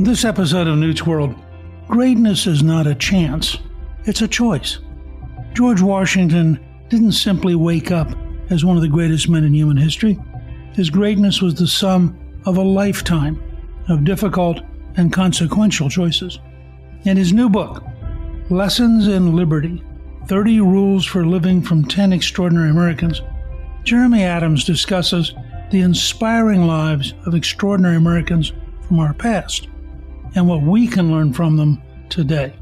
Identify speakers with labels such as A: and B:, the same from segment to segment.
A: On this episode of Newt's World, greatness is not a chance, it's a choice. George Washington didn't simply wake up as one of the greatest men in human history. His greatness was the sum of a lifetime of difficult and consequential choices. In his new book, Lessons in Liberty, 30 Rules for Living from 10 Extraordinary Americans, Jeremy Adams discusses the inspiring lives of extraordinary Americans from our past and what we can learn from them today.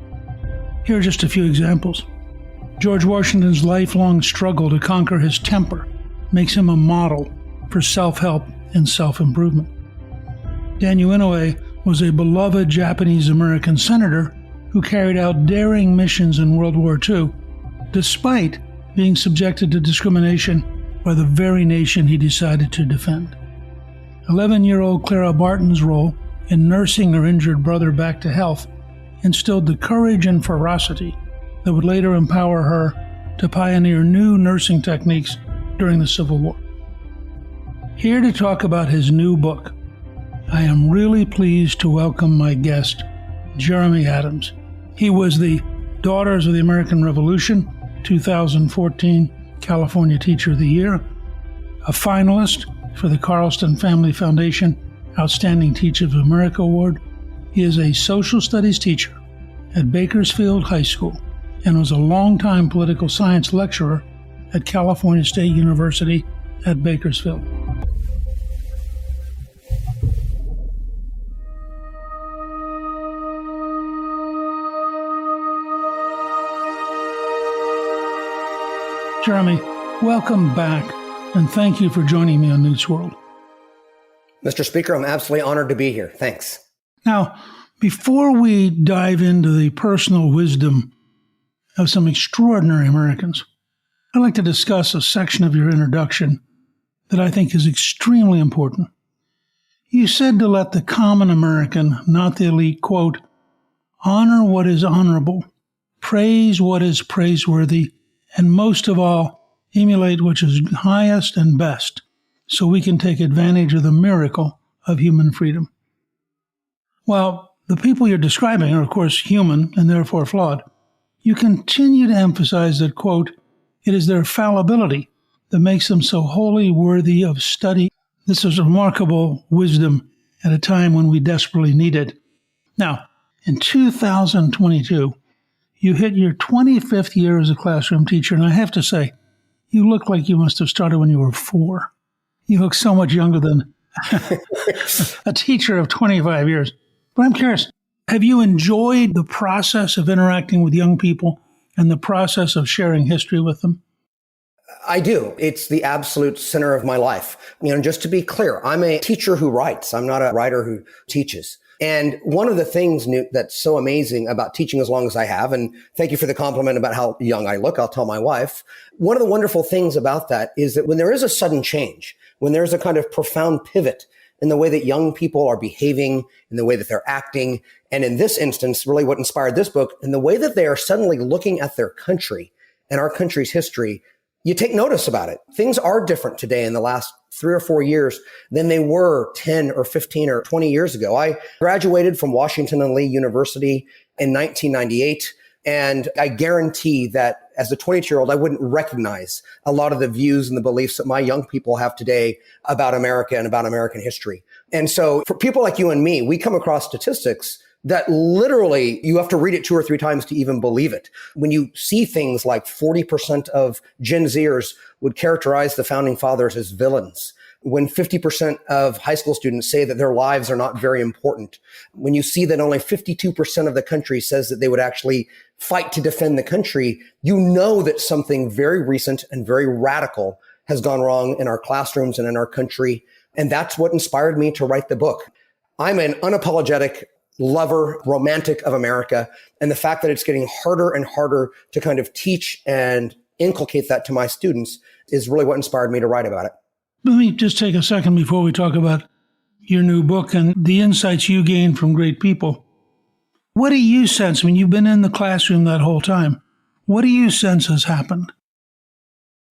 A: Here are just a few examples. George Washington's lifelong struggle to conquer his temper makes him a model for self-help and self-improvement. Daniel Inouye was a beloved Japanese-American senator who carried out daring missions in World War II, despite being subjected to discrimination by the very nation he decided to defend. 11-year-old Clara Barton's role in nursing her injured brother back to health instilled the courage and ferocity that would later empower her to pioneer new nursing techniques during the Civil War. Here to talk about his new book, I am really pleased to welcome my guest, Jeremy Adams. He was the Daughters of the American Revolution 2014 California Teacher of the Year, a finalist for the Carlson Family Foundation Outstanding Teacher of America Award. He is a social studies teacher at Bakersfield High School and was a longtime political science lecturer at California State University at Bakersfield. Jeremy, welcome back, and thank you for joining me on Newt's World.
B: Mr. Speaker, I'm absolutely honored to be here. Thanks.
A: Now, before we dive into the personal wisdom of some extraordinary Americans, I'd like to discuss a section of your introduction that I think is extremely important. You said to let the common American, not the elite, quote, honor what is honorable, praise what is praiseworthy, and most of all, emulate what is highest and best, so we can take advantage of the miracle of human freedom. While the people you're describing are, of course, human and therefore flawed, you continue to emphasize that, quote, it is their fallibility that makes them so wholly worthy of study. This is remarkable wisdom at a time when we desperately need it. Now, in 2022, you hit your 25th year as a classroom teacher, and I have to say, you look like you must have started when you were 4. You look so much younger than a teacher of 25 years. But I'm curious, have you enjoyed the process of interacting with young people and the process of sharing history with them?
B: I do. It's the absolute center of my life. Just to be clear, I'm a teacher who writes. I'm not a writer who teaches. And one of the things, Newt, that's so amazing about teaching as long as I have, and thank you for the compliment about how young I look, I'll tell my wife. One of the wonderful things about that is that when there is a sudden change, when there's a kind of profound pivot in the way that young people are behaving, in the way that they're acting, and in this instance, really what inspired this book, in the way that they are suddenly looking at their country and our country's history, you take notice about it. Things are different today in the last 3 or 4 years than they were 10 or 15 or 20 years ago. I graduated from Washington and Lee University in 1998, and I guarantee that as a 22-year-old, I wouldn't recognize a lot of the views and the beliefs that my young people have today about America and about American history. And so for people like you and me, we come across statistics that literally you have to read it 2 or 3 times to even believe it. When you see things like 40% of Gen Zers would characterize the founding fathers as villains, when 50% of high school students say that their lives are not very important, when you see that only 52% of the country says that they would actually fight to defend the country, you know that something very recent and very radical has gone wrong in our classrooms and in our country. And that's what inspired me to write the book. I'm an unapologetic lover, romantic of America. And the fact that it's getting harder and harder to kind of teach and inculcate that to my students is really what inspired me to write about it.
A: Let me just take a second before we talk about your new book and the insights you gained from great people. What do you sense? You've been in the classroom that whole time. What do you sense has happened?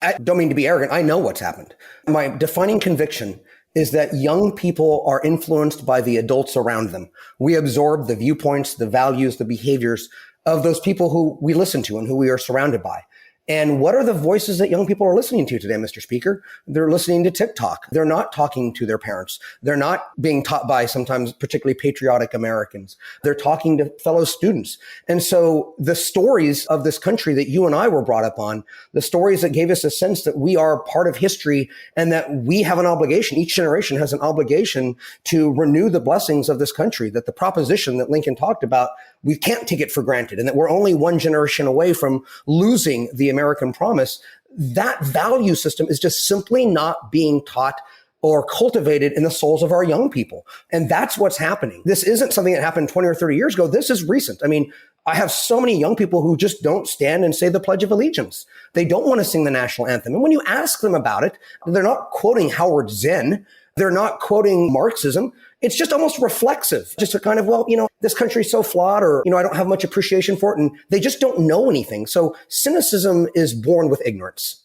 B: I don't mean to be arrogant. I know what's happened. My defining conviction is that young people are influenced by the adults around them. We absorb the viewpoints, the values, the behaviors of those people who we listen to and who we are surrounded by. And what are the voices that young people are listening to today, Mr. Speaker? They're listening to TikTok. They're not talking to their parents. They're not being taught by sometimes particularly patriotic Americans. They're talking to fellow students. And so the stories of this country that you and I were brought up on, the stories that gave us a sense that we are part of history and that we have an obligation, each generation has an obligation to renew the blessings of this country, that the proposition that Lincoln talked about, we can't take it for granted, and that we're only one generation away from losing the American promise. That value system is just simply not being taught or cultivated in the souls of our young people. And that's what's happening. This isn't something that happened 20 or 30 years ago. This is recent. I mean, I have so many young people who just don't stand and say the Pledge of Allegiance. They don't want to sing the national anthem. And when you ask them about it, they're not quoting Howard Zinn. They're not quoting Marxism. It's just almost reflexive, just a kind of, well, this country's so flawed, or, I don't have much appreciation for it. And they just don't know anything. So cynicism is born with ignorance.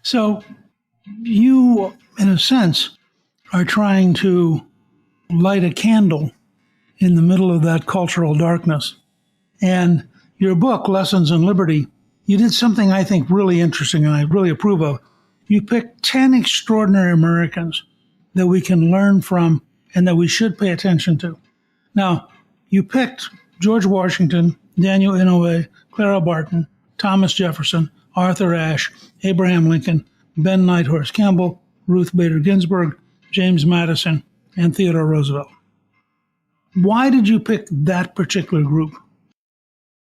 A: So you, in a sense, are trying to light a candle in the middle of that cultural darkness. And your book, Lessons in Liberty, you did something I think really interesting and I really approve of. You picked 10 extraordinary Americans that we can learn from and that we should pay attention to. Now, you picked George Washington, Daniel Inouye, Clara Barton, Thomas Jefferson, Arthur Ashe, Abraham Lincoln, Ben Nighthorse Campbell, Ruth Bader Ginsburg, James Madison, and Theodore Roosevelt. Why did you pick that particular group?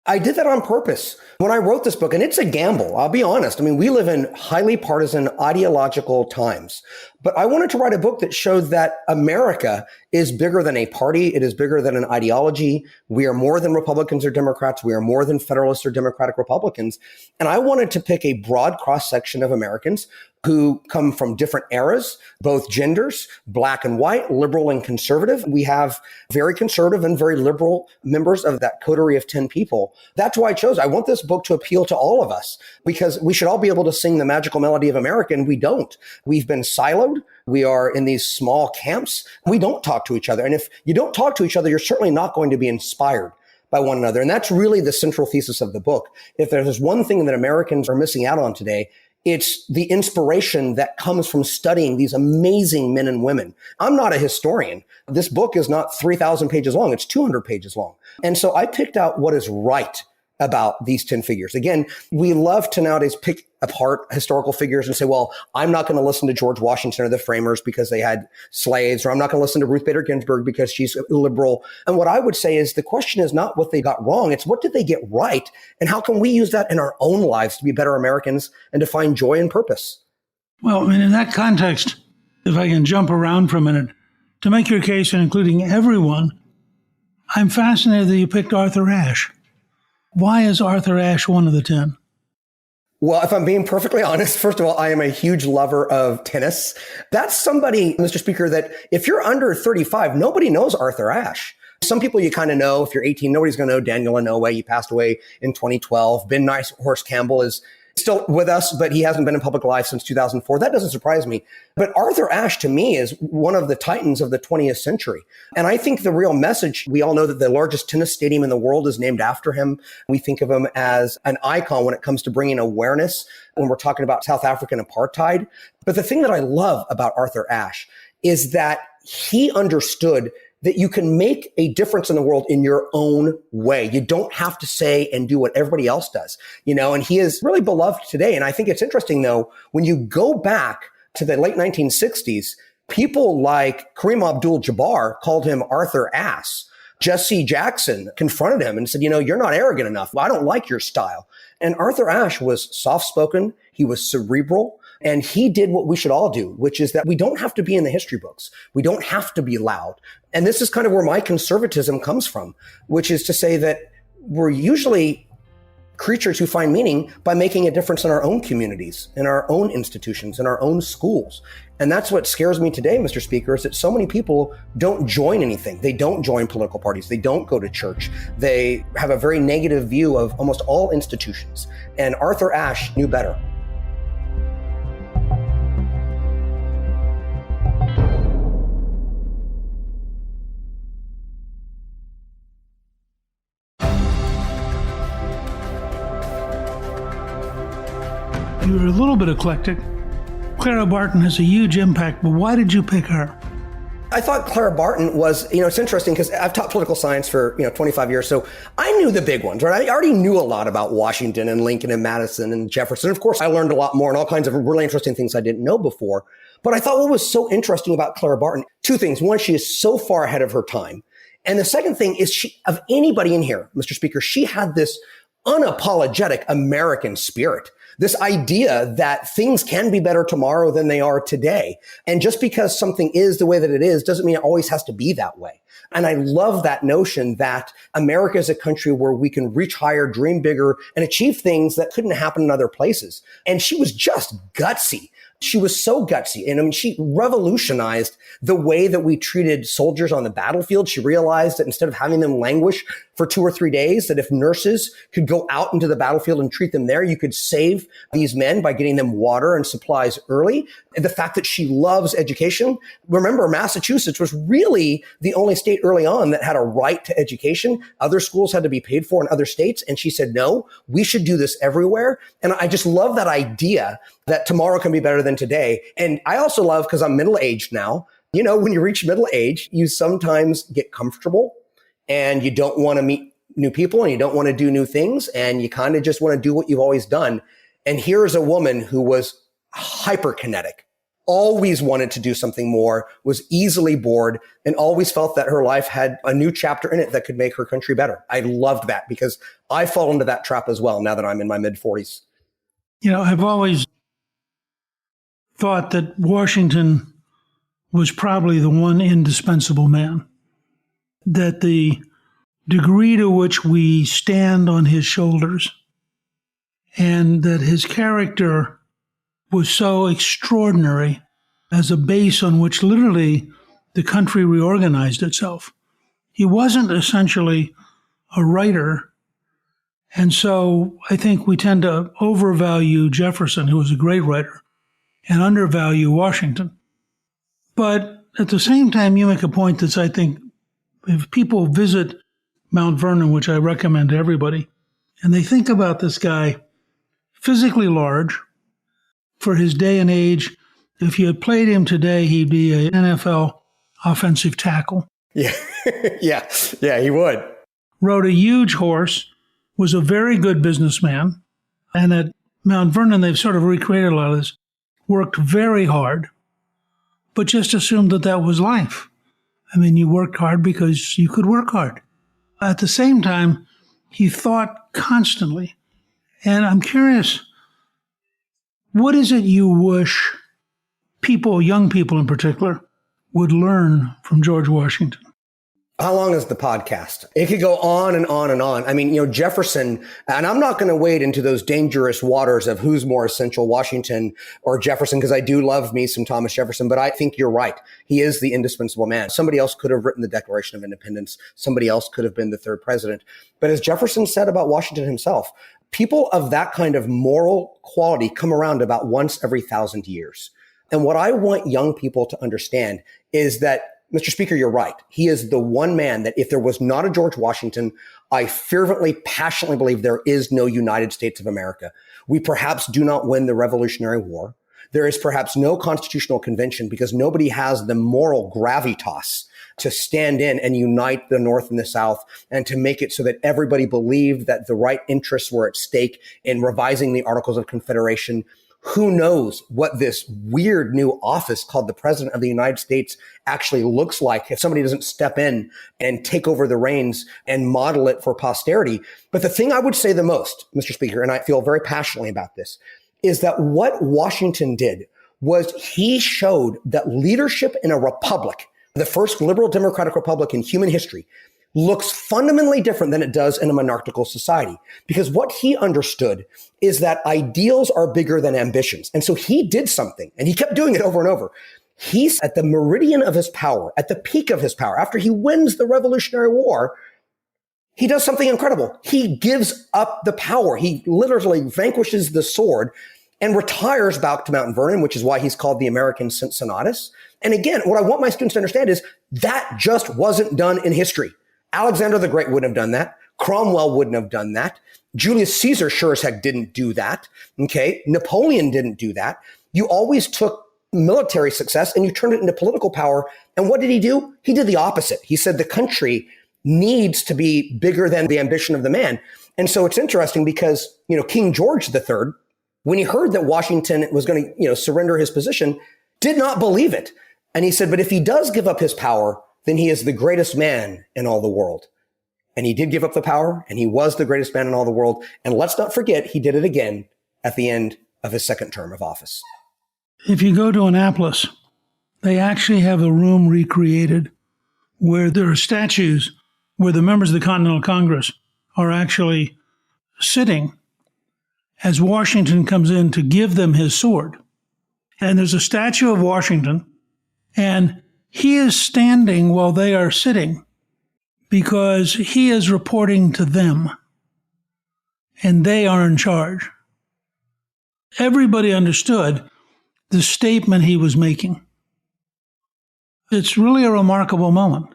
B: I did that on purpose when I wrote this book, and it's a gamble. I'll be honest. I mean, we live in highly partisan ideological times, but I wanted to write a book that showed that America is bigger than a party. It is bigger than an ideology. We are more than Republicans or Democrats. We are more than Federalists or Democratic Republicans. And I wanted to pick a broad cross-section of Americans who come from different eras, both genders, black and white, liberal and conservative. We have very conservative and very liberal members of that coterie of 10 people. That's why I chose. I want this book to appeal to all of us because we should all be able to sing the magical melody of America, and we don't. We've been siloed. We are in these small camps. We don't talk to each other. And if you don't talk to each other, you're certainly not going to be inspired by one another. And that's really the central thesis of the book. If there's one thing that Americans are missing out on today, it's the inspiration that comes from studying these amazing men and women. I'm not a historian. This book is not 3,000 pages long. It's 200 pages long. And so I picked out what is right about these 10 figures. Again, we love to nowadays pick apart historical figures and say, well, I'm not going to listen to George Washington or the framers because they had slaves, or I'm not going to listen to Ruth Bader Ginsburg because she's liberal. And what I would say is the question is not what they got wrong. It's what did they get right? And how can we use that in our own lives to be better Americans and to find joy and purpose?
A: Well, I mean, in that context, if I can jump around for a minute, to make your case, and including everyone, I'm fascinated that you picked Arthur Ashe. Why is Arthur Ashe one of the 10?
B: Well, if I'm being perfectly honest, first of all, I am a huge lover of tennis. That's somebody, Mr. Speaker, that if you're under 35, nobody knows Arthur Ashe. Some people you kind of know. If you're 18, nobody's going to know Daniel Inouye. He passed away in 2012. Ben Nighthorse Campbell is still with us, but he hasn't been in public life since 2004. That doesn't surprise me. But Arthur Ashe, to me, is one of the titans of the 20th century. And I think the real message, we all know that the largest tennis stadium in the world is named after him. We think of him as an icon when it comes to bringing awareness when we're talking about South African apartheid. But the thing that I love about Arthur Ashe is that he understood that you can make a difference in the world in your own way. You don't have to say and do what everybody else does, and he is really beloved today. And I think it's interesting, though, when you go back to the late 1960s, people like Kareem Abdul-Jabbar called him Arthur Ashe. Jesse Jackson confronted him and said, you're not arrogant enough. I don't like your style. And Arthur Ashe was soft-spoken. He was cerebral. And he did what we should all do, which is that we don't have to be in the history books. We don't have to be loud. And this is kind of where my conservatism comes from, which is to say that we're usually creatures who find meaning by making a difference in our own communities, in our own institutions, in our own schools. And that's what scares me today, Mr. Speaker, is that so many people don't join anything. They don't join political parties. They don't go to church. They have a very negative view of almost all institutions. And Arthur Ashe knew better.
A: you're a little bit eclectic. Clara Barton has a huge impact, but why did you pick her?
B: I thought Clara Barton was, it's interesting because I've taught political science for, 25 years. So I knew the big ones, right? I already knew a lot about Washington and Lincoln and Madison and Jefferson. Of course, I learned a lot more and all kinds of really interesting things I didn't know before. But I thought what was so interesting about Clara Barton, two things. One, she is so far ahead of her time. And the second thing is she, of anybody in here, Mr. Speaker, she had this unapologetic American spirit. This idea that things can be better tomorrow than they are today. And just because something is the way that it is doesn't mean it always has to be that way. And I love that notion that America is a country where we can reach higher, dream bigger, and achieve things that couldn't happen in other places. And she was just gutsy. She was so gutsy. And I mean, she revolutionized the way that we treated soldiers on the battlefield. She realized that instead of having them languish for 2 or 3 days, that if nurses could go out into the battlefield and treat them there, you could save these men by getting them water and supplies early. And the fact that she loves education. Remember, Massachusetts was really the only state early on that had a right to education. Other schools had to be paid for in other states. And she said, no, we should do this everywhere. And I just love that idea that tomorrow can be better than today. And I also love, because I'm middle-aged now, when you reach middle age, you sometimes get comfortable and you don't want to meet new people and you don't want to do new things. And you kind of just want to do what you've always done. And here's a woman who was hyperkinetic, always wanted to do something more, was easily bored, and always felt that her life had a new chapter in it that could make her country better. I loved that because I fall into that trap as well now that I'm in my mid-40s.
A: I've always thought that Washington was probably the one indispensable man, that the degree to which we stand on his shoulders and that his character was so extraordinary as a base on which literally the country reorganized itself. He wasn't essentially a writer. And so I think we tend to overvalue Jefferson, who was a great writer, and undervalue Washington. But at the same time, you make a point that's, I think, if people visit Mount Vernon, which I recommend to everybody, and they think about this guy, physically large, for his day and age, if you had played him today, he'd be an NFL offensive tackle.
B: Yeah, yeah, he would.
A: Rode a huge horse, was a very good businessman, and at Mount Vernon, they've sort of recreated a lot of this, worked very hard, but just assumed that that was life. I mean, you worked hard because you could work hard. At the same time, he thought constantly. And I'm curious, what is it you wish people, young people in particular, would learn from George Washington?
B: How long is the podcast? It could go on and on and on. I mean, Jefferson, and I'm not going to wade into those dangerous waters of who's more essential, Washington or Jefferson, because I do love me some Thomas Jefferson, but I think you're right. He is the indispensable man. Somebody else could have written the Declaration of Independence. Somebody else could have been the third president. But as Jefferson said about Washington himself, people of that kind of moral quality come around about once every 1,000 years. And what I want young people to understand is that, Mr. Speaker, you're right. He is the one man that if there was not a George Washington, I fervently, passionately believe there is no United States of America. We perhaps do not win the Revolutionary War. There is perhaps no constitutional convention because nobody has the moral gravitas to stand in and unite the North and the South and to make it so that everybody believed that the right interests were at stake in revising the Articles of Confederation. Who knows what this weird new office called the President of the United States actually looks like if somebody doesn't step in and take over the reins and model it for posterity. But the thing I would say the most, Mr. Speaker, and I feel very passionately about this, is that what Washington did was he showed that leadership in a republic, the first liberal democratic republic in human history, looks fundamentally different than it does in a monarchical society. Because what he understood is that ideals are bigger than ambitions. And so he did something, and he kept doing it over and over. He's at the meridian of his power, at the peak of his power. After he wins the Revolutionary War, he does something incredible. He gives up the power. He literally vanquishes the sword and retires back to Mount Vernon, which is why he's called the American Cincinnatus. And again, what I want my students to understand is that just wasn't done in history. Alexander the Great wouldn't have done that. Cromwell wouldn't have done that. Julius Caesar sure as heck didn't do that. Okay. Napoleon didn't do that. You always took military success and you turned it into political power. And what did he do? He did the opposite. He said the country needs to be bigger than the ambition of the man. And so it's interesting because, King George III, when he heard that Washington was going to, surrender his position, did not believe it. And he said, but if he does give up his power, then he is the greatest man in all the world. And he did give up the power, and he was the greatest man in all the world. And let's not forget, he did it again at the end of his second term of office.
A: If you go to Annapolis, they actually have a room recreated where there are statues where the members of the Continental Congress are actually sitting as Washington comes in to give them his sword. And there's a statue of Washington, and he is standing while they are sitting because he is reporting to them, and they are in charge. Everybody understood the statement he was making. It's really a remarkable moment.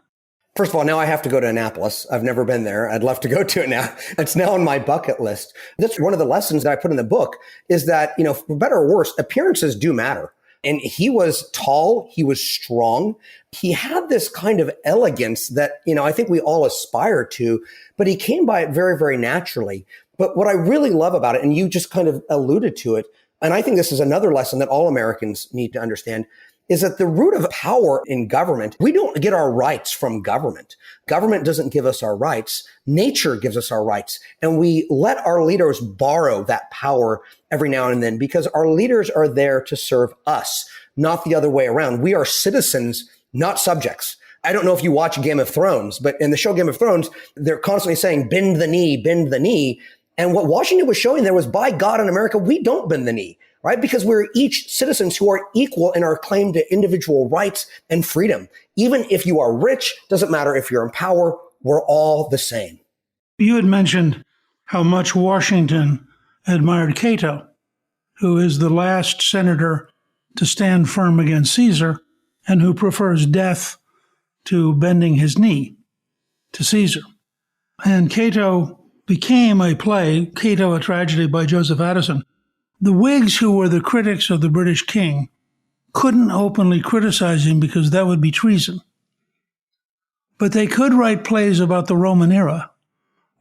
B: First of all, now I have to go to Annapolis. I've never been there. I'd love to go to it now. It's now on my bucket list. That's one of the lessons that I put in the book is that, for better or worse, appearances do matter. And he was tall. He was strong. He had this kind of elegance that, I think we all aspire to, but he came by it very, very naturally. But what I really love about it, and you just kind of alluded to it, and I think this is another lesson that all Americans need to understand, is that the root of power in government, we don't get our rights from government. Government doesn't give us our rights. Nature gives us our rights. And we let our leaders borrow that power every now and then because our leaders are there to serve us, not the other way around. We are citizens, not subjects. I don't know if you watch Game of Thrones, but in the show Game of Thrones, they're constantly saying, bend the knee, bend the knee. And what Washington was showing there was, by God, in America, we don't bend the knee. Right? Because we're each citizens who are equal in our claim to individual rights and freedom. Even if you are rich, doesn't matter if you're in power, we're all the same.
A: You had mentioned how much Washington admired Cato, who is the last senator to stand firm against Caesar and who prefers death to bending his knee to Caesar. And Cato became a play, Cato, a Tragedy by Joseph Addison. The Whigs, who were the critics of the British king, couldn't openly criticize him because that would be treason. But they could write plays about the Roman era,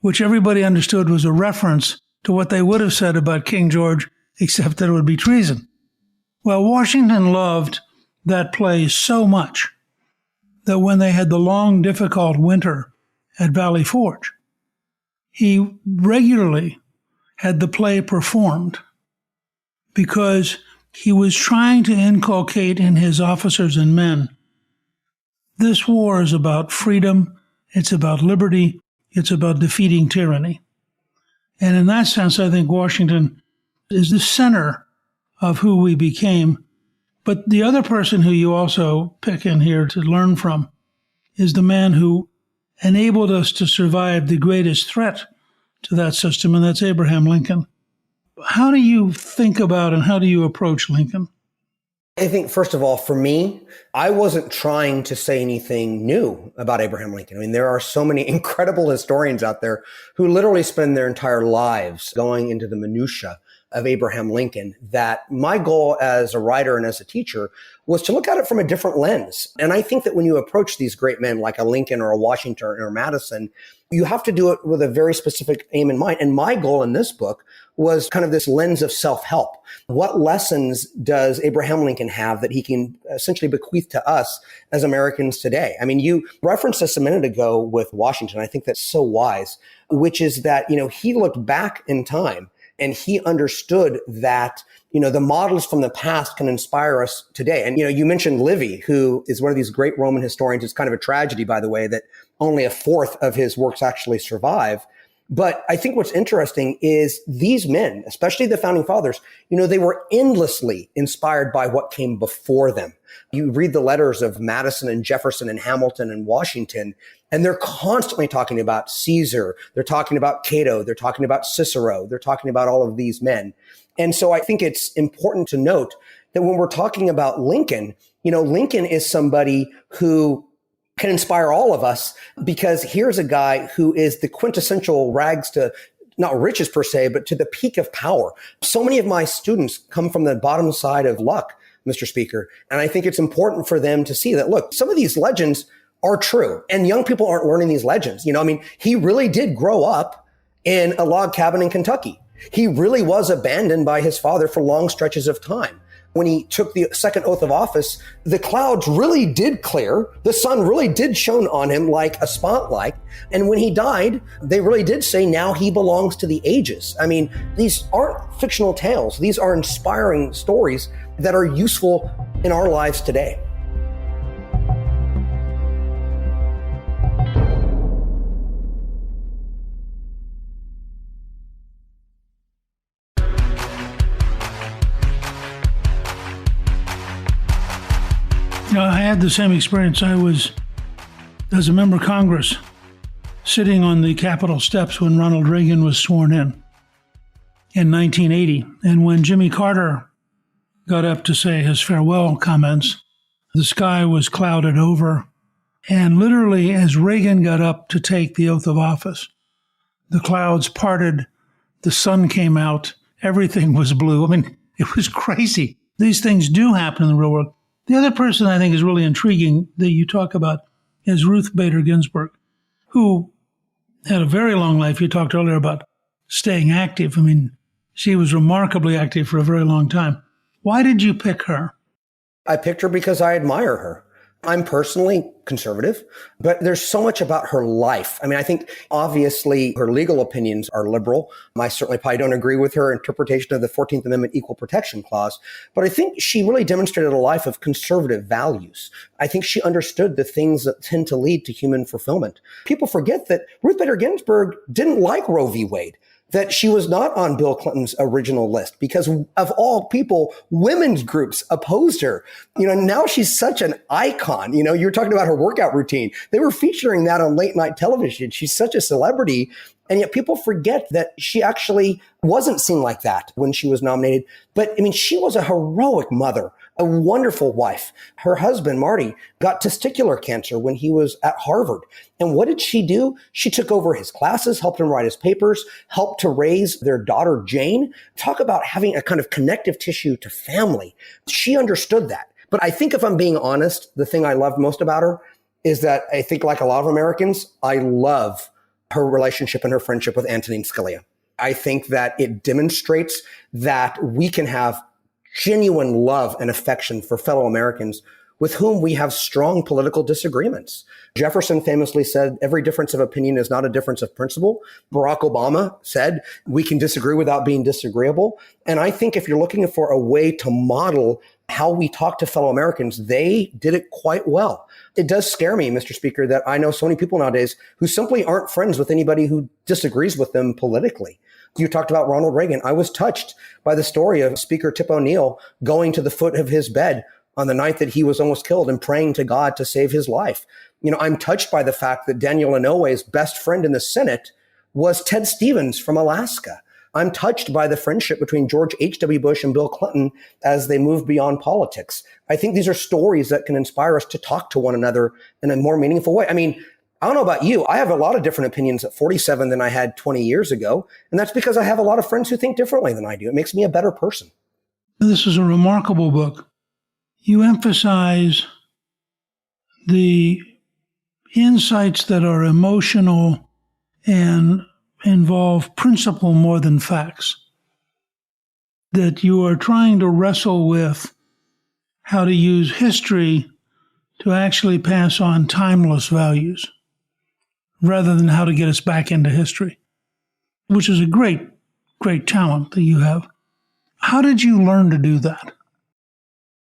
A: which everybody understood was a reference to what they would have said about King George, except that it would be treason. Well, Washington loved that play so much that when they had the long, difficult winter at Valley Forge, he regularly had the play performed because he was trying to inculcate in his officers and men, this war is about freedom, it's about liberty, it's about defeating tyranny. And in that sense, I think Washington is the center of who we became. But the other person who you also pick in here to learn from is the man who enabled us to survive the greatest threat to that system, and that's Abraham Lincoln. How do you think about and how do you approach Lincoln?
B: I think, first of all, for me, I wasn't trying to say anything new about Abraham Lincoln. I mean, there are so many incredible historians out there who literally spend their entire lives going into the minutia of Abraham Lincoln, that my goal as a writer and as a teacher was to look at it from a different lens. And I think that when you approach these great men like a Lincoln or a Washington or Madison, you have to do it with a very specific aim in mind. And my goal in this book was kind of this lens of self-help. What lessons does Abraham Lincoln have that he can essentially bequeath to us as Americans today? I mean, you referenced this a minute ago with Washington. I think that's so wise, which is that, he looked back in time and he understood that, the models from the past can inspire us today. And, you mentioned Livy, who is one of these great Roman historians. It's kind of a tragedy, by the way, that only a fourth of his works actually survive. But I think what's interesting is these men, especially the founding fathers, they were endlessly inspired by what came before them. You read the letters of Madison and Jefferson and Hamilton and Washington, and they're constantly talking about Caesar. They're talking about Cato. They're talking about Cicero. They're talking about all of these men. And so I think it's important to note that when we're talking about Lincoln, Lincoln is somebody who can inspire all of us, because here's a guy who is the quintessential rags to not riches per se, but to the peak of power. So many of my students come from the bottom side of luck, Mr. Speaker. And I think it's important for them to see that, look, some of these legends are true, and young people aren't learning these legends. He really did grow up in a log cabin in Kentucky. He really was abandoned by his father for long stretches of time. When he took the second oath of office, the clouds really did clear. The sun really did shone on him like a spotlight. And when he died, they really did say, now he belongs to the ages. These aren't fictional tales. These are inspiring stories that are useful in our lives today.
A: I had the same experience. I was, as a member of Congress, sitting on the Capitol steps when Ronald Reagan was sworn in 1980. And when Jimmy Carter got up to say his farewell comments, the sky was clouded over. And literally, as Reagan got up to take the oath of office, the clouds parted, the sun came out, everything was blue. It was crazy. These things do happen in the real world. The other person I think is really intriguing that you talk about is Ruth Bader Ginsburg, who had a very long life. You talked earlier about staying active. She was remarkably active for a very long time. Why did you pick her?
B: I picked her because I admire her. I'm personally conservative, but there's so much about her life. I think obviously her legal opinions are liberal. I certainly probably don't agree with her interpretation of the 14th Amendment Equal Protection Clause, but I think she really demonstrated a life of conservative values. I think she understood the things that tend to lead to human fulfillment. People forget that Ruth Bader Ginsburg didn't like Roe v. Wade, that she was not on Bill Clinton's original list because, of all people, women's groups opposed her. Now she's such an icon. You're talking about her workout routine. They were featuring that on late night television. She's such a celebrity. And yet people forget that she actually wasn't seen like that when she was nominated. But she was a heroic mother, a wonderful wife. Her husband, Marty, got testicular cancer when he was at Harvard. And what did she do? She took over his classes, helped him write his papers, helped to raise their daughter, Jane. Talk about having a kind of connective tissue to family. She understood that. But I think if I'm being honest, the thing I loved most about her is that I think, like a lot of Americans, I love her relationship and her friendship with Antonin Scalia. I think that it demonstrates that we can have genuine love and affection for fellow Americans with whom we have strong political disagreements. Jefferson famously said, every difference of opinion is not a difference of principle. Barack Obama said, we can disagree without being disagreeable. And I think if you're looking for a way to model how we talk to fellow Americans, they did it quite well. It does scare me, Mr. Speaker, that I know so many people nowadays who simply aren't friends with anybody who disagrees with them politically. You talked about Ronald Reagan. I was touched by the story of Speaker Tip O'Neill going to the foot of his bed on the night that he was almost killed and praying to God to save his life. I'm touched by the fact that Daniel Inouye's best friend in the Senate was Ted Stevens from Alaska. I'm touched by the friendship between George H.W. Bush and Bill Clinton as they move beyond politics. I think these are stories that can inspire us to talk to one another in a more meaningful way. I don't know about you. I have a lot of different opinions at 47 than I had 20 years ago. And that's because I have a lot of friends who think differently than I do. It makes me a better person.
A: This is a remarkable book. You emphasize the insights that are emotional and involve principle more than facts. That you are trying to wrestle with how to use history to actually pass on timeless values rather than how to get us back into history, which is a great, great talent that you have. How did you learn to do that?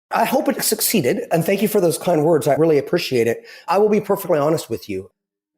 B: I hope it succeeded. And thank you for those kind words. I really appreciate it. I will be perfectly honest with you.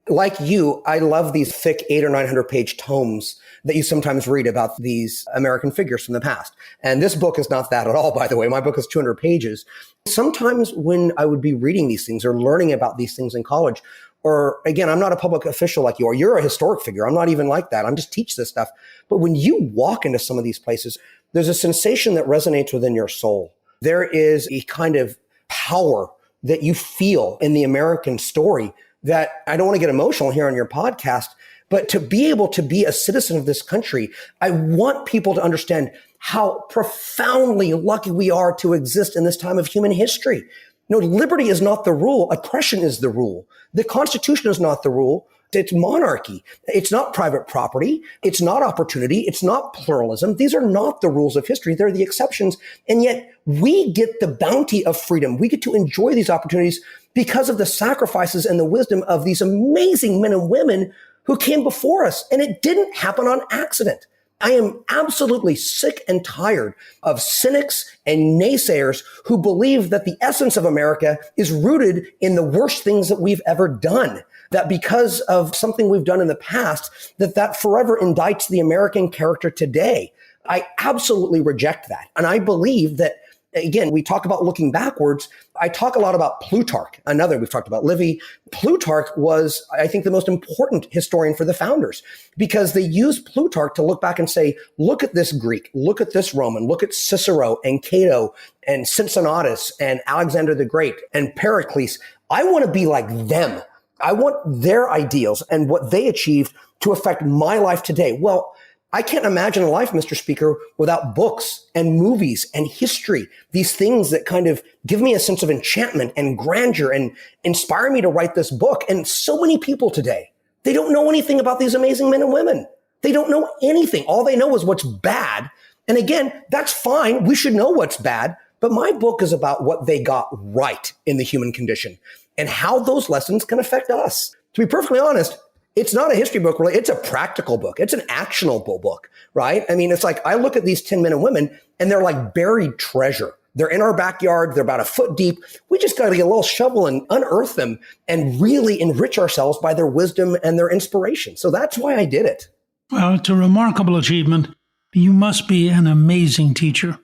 B: Like you, I love these thick 800 or 900 page tomes that you sometimes read about these American figures from the past. And this book is not that at all, by the way. My book is 200 pages. Sometimes when I would be reading these things or learning about these things in college, or again, I'm not a public official like you are. You're a historic figure. I'm not even like that. I'm just teach this stuff. But when you walk into some of these places, there's a sensation that resonates within your soul. There is a kind of power that you feel in the American story that I don't want to get emotional here on your podcast, but to be able to be a citizen of this country, I want people to understand how profoundly lucky we are to exist in this time of human history. Liberty is not the rule. Oppression is the rule. The Constitution is not the rule. It's monarchy. It's not private property. It's not opportunity. It's not pluralism. These are not the rules of history. They're the exceptions. And yet we get the bounty of freedom. We get to enjoy these opportunities because of the sacrifices and the wisdom of these amazing men and women who came before us. And it didn't happen on accident. I am absolutely sick and tired of cynics and naysayers who believe that the essence of America is rooted in the worst things that we've ever done. That because of something we've done in the past, that forever indicts the American character today. I absolutely reject that. And I believe that, again, we talk about looking backwards. I talk a lot about Plutarch. We've talked about Livy. Plutarch was, I think, the most important historian for the founders because they used Plutarch to look back and say, look at this Greek, look at this Roman, look at Cicero and Cato and Cincinnatus and Alexander the Great and Pericles. I want to be like them. I want their ideals and what they achieved to affect my life today. Well, I can't imagine a life, Mr. Speaker, without books and movies and history, these things that kind of give me a sense of enchantment and grandeur and inspire me to write this book. And so many people today, they don't know anything about these amazing men and women. They don't know anything. All they know is what's bad. And again, that's fine. We should know what's bad. But my book is about what they got right in the human condition and how those lessons can affect us. To be perfectly honest, it's not a history book, really. It's a practical book. It's an actionable book, right? I mean, it's like I look at these 10 men and women and they're like buried treasure. They're in our backyard. They're about a foot deep. We just got to get a little shovel and unearth them and really enrich ourselves by their wisdom and their inspiration. So that's why I did it.
A: Well, it's a remarkable achievement. You must be an amazing teacher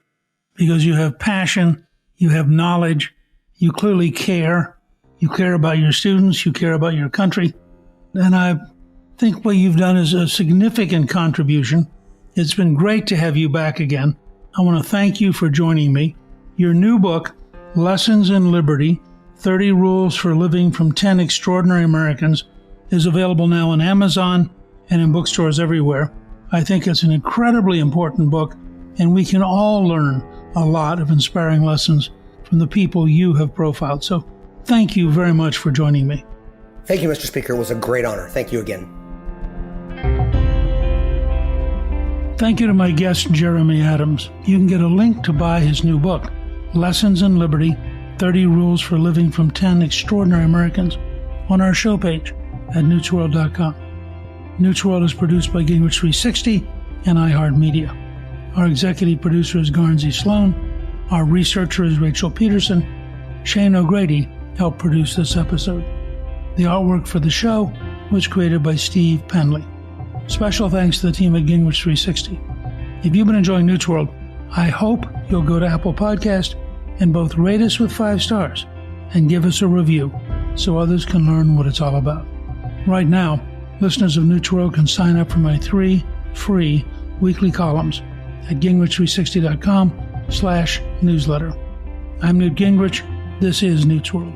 A: because you have passion, you have knowledge, you clearly care. You care about your students, you care about your country. And I think what you've done is a significant contribution. It's been great to have you back again. I want to thank you for joining me. Your new book, Lessons in Liberty, 30 Rules for Living from 10 Extraordinary Americans, is available now on Amazon and in bookstores everywhere. I think it's an incredibly important book, and we can all learn a lot of inspiring lessons from the people you have profiled. So thank you very much for joining me.
B: Thank you, Mr. Speaker. It was a great honor. Thank you again.
A: Thank you to my guest, Jeremy Adams. You can get a link to buy his new book, Lessons in Liberty, 30 Rules for Living from 10 Extraordinary Americans, on our show page at newtsworld.com. Newt's World is produced by Gingrich 360 and iHeartMedia. Our executive producer is Garnsey Sloan. Our researcher is Rachel Peterson. Shane O'Grady helped produce this episode. The artwork for the show was created by Steve Penley. Special thanks to the team at Gingrich 360. If you've been enjoying Newt's World, I hope you'll go to Apple Podcast and both rate us with 5 stars and give us a review so others can learn what it's all about. Right now, listeners of Newt's World can sign up for my 3 free weekly columns at gingrich360.com/newsletter. I'm Newt Gingrich. This is Newt's World.